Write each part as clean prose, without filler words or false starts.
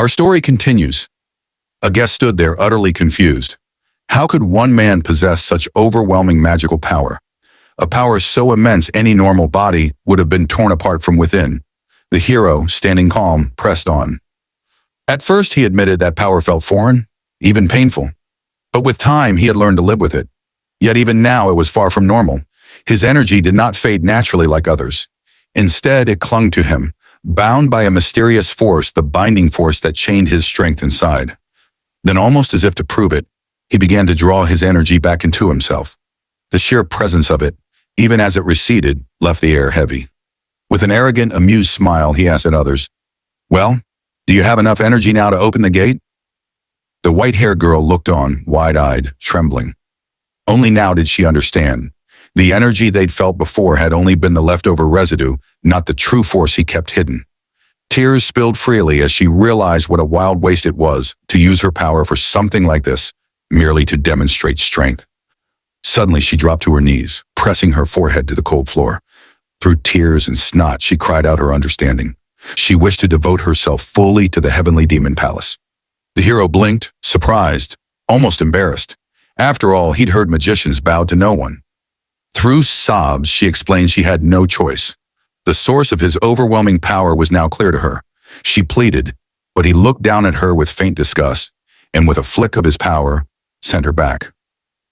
Our story continues. A guest stood there utterly confused. How could one man possess such overwhelming magical power? A power so immense any normal body would have been torn apart from within. The hero, standing calm, pressed on. At first he admitted that power felt foreign, even painful. But with time he had learned to live with it. Yet even now it was far from normal. His energy did not fade naturally like others. Instead it clung to him, bound by a mysterious force, the binding force that chained his strength inside. Then, almost as if to prove it, he began to draw his energy back into himself. The sheer presence of it, even as it receded, left the air heavy. With an arrogant, amused smile, he asked at others, "Well, do you have enough energy now to open the gate?" The white-haired girl looked on, wide-eyed, trembling. Only now did she understand. The energy they'd felt before had only been the leftover residue, not the true force he kept hidden. Tears spilled freely as she realized what a wild waste it was to use her power for something like this, merely to demonstrate strength. Suddenly she dropped to her knees, pressing her forehead to the cold floor. Through tears and snot, she cried out her understanding. She wished to devote herself fully to the heavenly demon palace. The hero blinked, surprised, almost embarrassed. After all, he'd heard magicians bow to no one. Through sobs, she explained she had no choice. The source of his overwhelming power was now clear to her. She pleaded, but he looked down at her with faint disgust, and with a flick of his power, sent her back.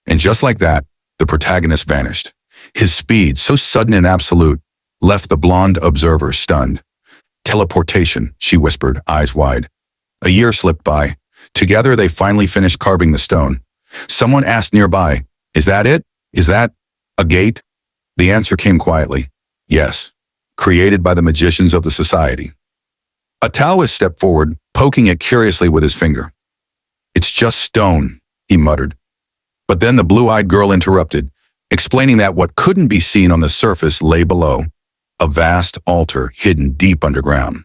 And just like that, the protagonist vanished. His speed, so sudden and absolute, left the blonde observer stunned. "Teleportation," she whispered, eyes wide. A year slipped by. Together they finally finished carving the stone. Someone asked nearby, "Is that it? Is that a gate?" The answer came quietly, "Yes, created by the magicians of the society." A Taoist stepped forward, poking it curiously with his finger. "It's just stone," he muttered. But then the blue-eyed girl interrupted, explaining that what couldn't be seen on the surface lay below, a vast altar hidden deep underground.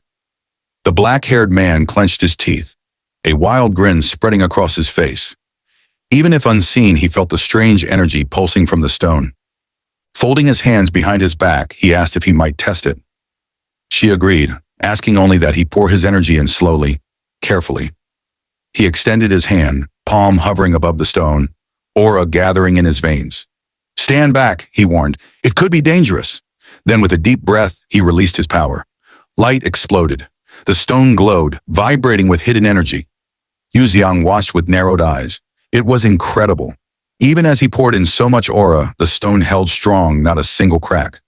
The black-haired man clenched his teeth, a wild grin spreading across his face. Even if unseen, he felt the strange energy pulsing from the stone. Folding his hands behind his back, he asked if he might test it. She agreed, asking only that he pour his energy in slowly, carefully. He extended his hand, palm hovering above the stone, aura gathering in his veins. "Stand back," he warned. "It could be dangerous." Then with a deep breath, he released his power. Light exploded. The stone glowed, vibrating with hidden energy. Yu Xiang watched with narrowed eyes. It was incredible. Even as he poured in so much aura, the stone held strong, not a single crack.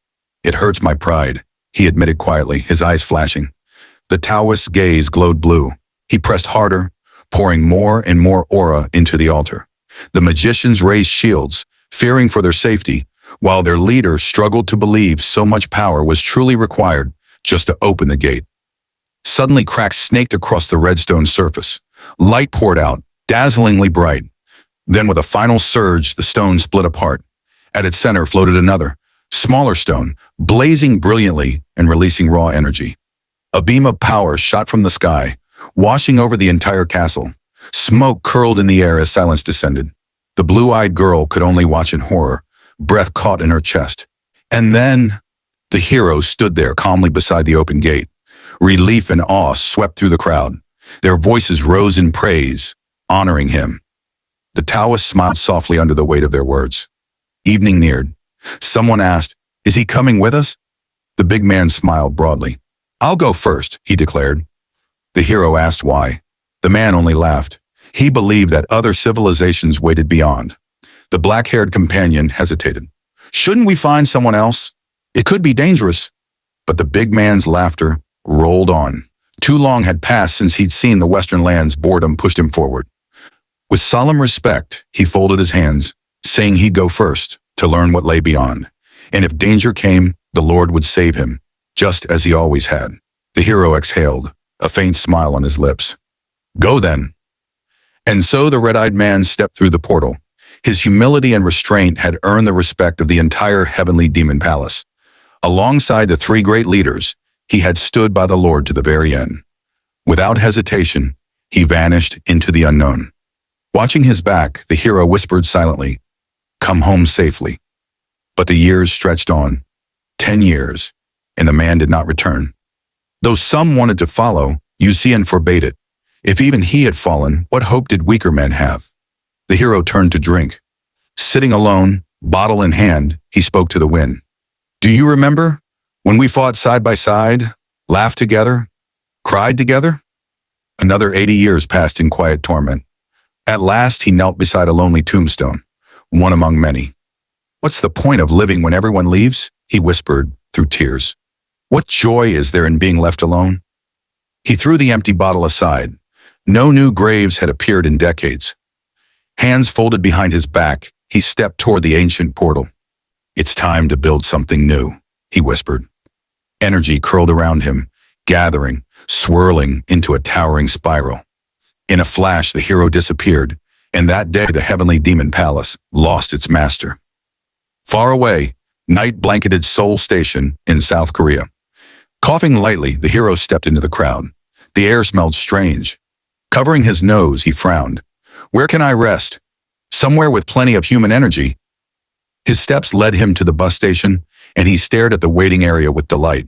"It hurts my pride," he admitted quietly, his eyes flashing. The Taoist's gaze glowed blue. He pressed harder, pouring more and more aura into the altar. The magicians raised shields, fearing for their safety, while their leader struggled to believe so much power was truly required just to open the gate. Suddenly cracks snaked across the redstone surface. Light poured out, dazzlingly bright. Then with a final surge, the stone split apart. At its center floated another, smaller stone, blazing brilliantly and releasing raw energy. A beam of power shot from the sky, washing over the entire castle. Smoke curled in the air as silence descended. The blue-eyed girl could only watch in horror, breath caught in her chest. And then, the hero stood there calmly beside the open gate. Relief and awe swept through the crowd. Their voices rose in praise, honoring him. The Taoists smiled softly under the weight of their words. Evening neared. Someone asked, "Is he coming with us?" The big man smiled broadly. "I'll go first," he declared. The hero asked why. The man only laughed. He believed that other civilizations waited beyond. The black-haired companion hesitated. "Shouldn't we find someone else? It could be dangerous." But the big man's laughter rolled on. Too long had passed since he'd seen the Western lands. Boredom pushed him forward. With solemn respect, he folded his hands, saying he'd go first to learn what lay beyond. And if danger came, the Lord would save him, just as he always had. The hero exhaled, a faint smile on his lips. "Go then." And so the red-eyed man stepped through the portal. His humility and restraint had earned the respect of the entire heavenly demon palace. Alongside the three great leaders, he had stood by the Lord to the very end. Without hesitation, he vanished into the unknown. Watching his back, the hero whispered silently, "Come home safely." But the years stretched on, 10 years, and the man did not return. Though some wanted to follow, Yu Xiang forbade it. If even he had fallen, what hope did weaker men have? The hero turned to drink. Sitting alone, bottle in hand, he spoke to the wind. Do you remember when we fought side by side, laughed together, cried together? Another 80 years passed in quiet torment. At last he knelt beside a lonely tombstone, one among many. What's the point of living when everyone leaves? He whispered through tears. What joy is there in being left alone? He threw the empty bottle aside. No new graves had appeared in decades. Hands folded behind his back, he stepped toward the ancient portal. It's time to build something new, he whispered. Energy curled around him, gathering, swirling into a towering spiral. In a flash, the hero disappeared, and that day the heavenly demon palace lost its master. Far away, night-blanketed Seoul Station in South Korea. Coughing lightly, the hero stepped into the crowd. The air smelled strange. Covering his nose, he frowned. Where can I rest? Somewhere with plenty of human energy. His steps led him to the bus station, and he stared at the waiting area with delight.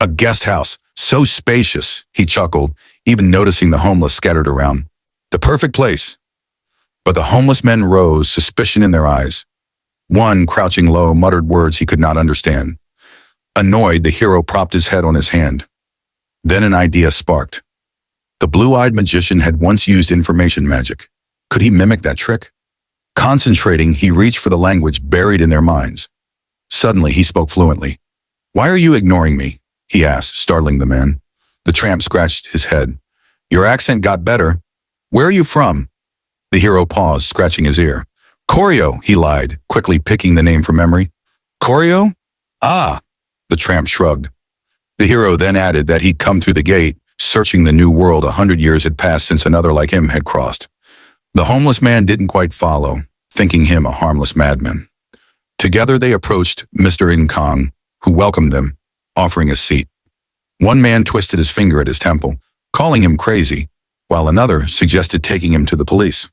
A guest house, so spacious, he chuckled, even noticing the homeless scattered around. The perfect place. But the homeless men rose, suspicion in their eyes. One, crouching low, muttered words he could not understand. Annoyed, the hero propped his head on his hand. Then an idea sparked. The blue-eyed magician had once used information magic. Could he mimic that trick? Concentrating, he reached for the language buried in their minds. Suddenly, he spoke fluently. Why are you ignoring me? He asked, startling the man. The tramp scratched his head. Your accent got better. Where are you from? The hero paused, scratching his ear. Koryo, he lied, quickly picking the name from memory. Koryo? Ah, the tramp shrugged. The hero then added that he'd come through the gate, searching the new world. 100 years had passed since another like him had crossed. The homeless man didn't quite follow, thinking him a harmless madman. Together they approached Mr. Kong, who welcomed them, offering a seat. One man twisted his finger at his temple, calling him crazy, while another suggested taking him to the police.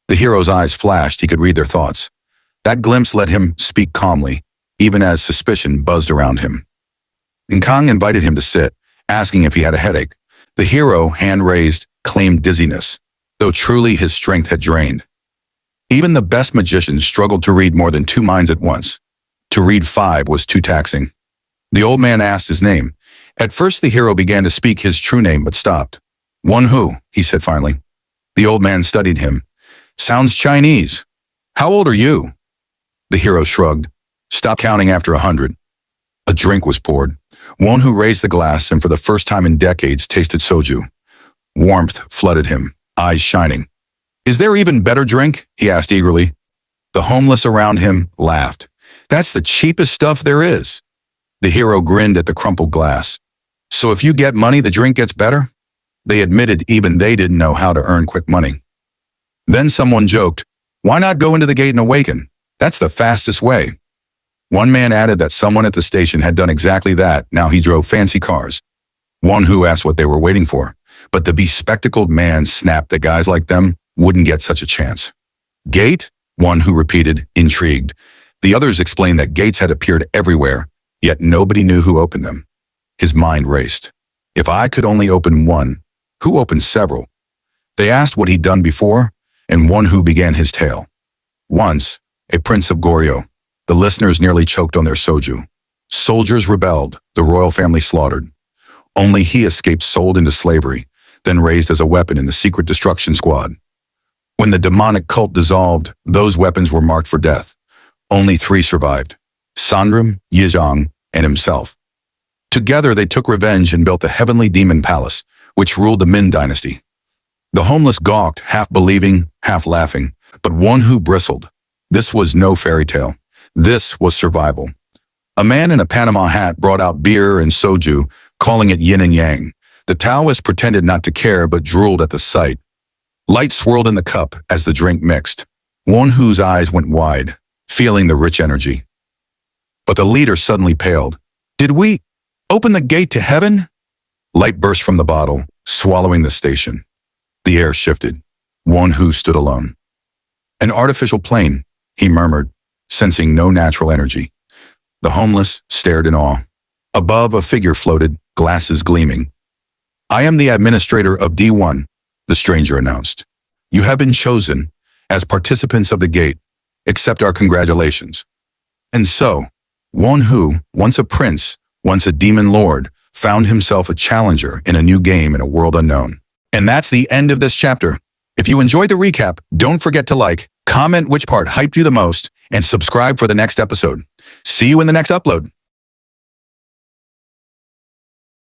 The hero's eyes flashed, he could read their thoughts. That glimpse let him speak calmly, even as suspicion buzzed around him. Kong invited him to sit, asking if he had a headache. The hero, hand raised, claimed dizziness, though truly his strength had drained. Even the best magicians struggled to read more than 2 minds at once. To read 5 was too taxing. The old man asked his name. At first the hero began to speak his true name but stopped. One who, he said finally. The old man studied him. Sounds Chinese. How old are you? The hero shrugged. Stop counting after 100. A drink was poured. One who raised the glass and for the first time in decades tasted soju. Warmth flooded him, eyes shining. Is there even better drink? He asked eagerly. The homeless around him laughed. That's the cheapest stuff there is. The hero grinned at the crumpled glass. So if you get money, the drink gets better? They admitted even they didn't know how to earn quick money. Then someone joked, why not go into the gate and awaken? That's the fastest way. One man added that someone at the station had done exactly that. Now he drove fancy cars. One who asked what they were waiting for, but the bespectacled man snapped that guys like them wouldn't get such a chance. Gate? One who repeated, intrigued. The others explained that gates had appeared everywhere, yet nobody knew who opened them. His mind raced. If I could only open one, who opened several? They asked what he'd done before, and one who began his tale. Once, a prince of Goryeo. The listeners nearly choked on their soju. Soldiers rebelled, the royal family slaughtered. Only he escaped, sold into slavery, then raised as a weapon in the secret destruction squad. When the demonic cult dissolved, those weapons were marked for death. Only 3 survived, Sandram, Yizhang, and himself. Together they took revenge and built the heavenly demon palace, which ruled the Min dynasty. The homeless gawked, half believing, half laughing, but one who bristled. This was no fairy tale. This was survival. A man in a Panama hat brought out beer and soju, calling it yin and yang. The Taoist pretended not to care but drooled at the sight. Light swirled in the cup as the drink mixed. One whose eyes went wide, feeling the rich energy. But the leader suddenly paled. Did we open the gate to heaven? Light burst from the bottle, swallowing the station. The air shifted. One who stood alone. An artificial plane, he murmured, sensing no natural energy. The homeless stared in awe. Above, a figure floated, glasses gleaming. I am the administrator of D1. the stranger announced. You have been chosen as participants of the gate. Accept our congratulations. And so, Won-Hu, once a prince, once a demon lord, found himself a challenger in a new game in a world unknown. And that's the end of this chapter. If you enjoyed the recap, don't forget to like, comment which part hyped you the most, and subscribe for the next episode. See you in the next upload.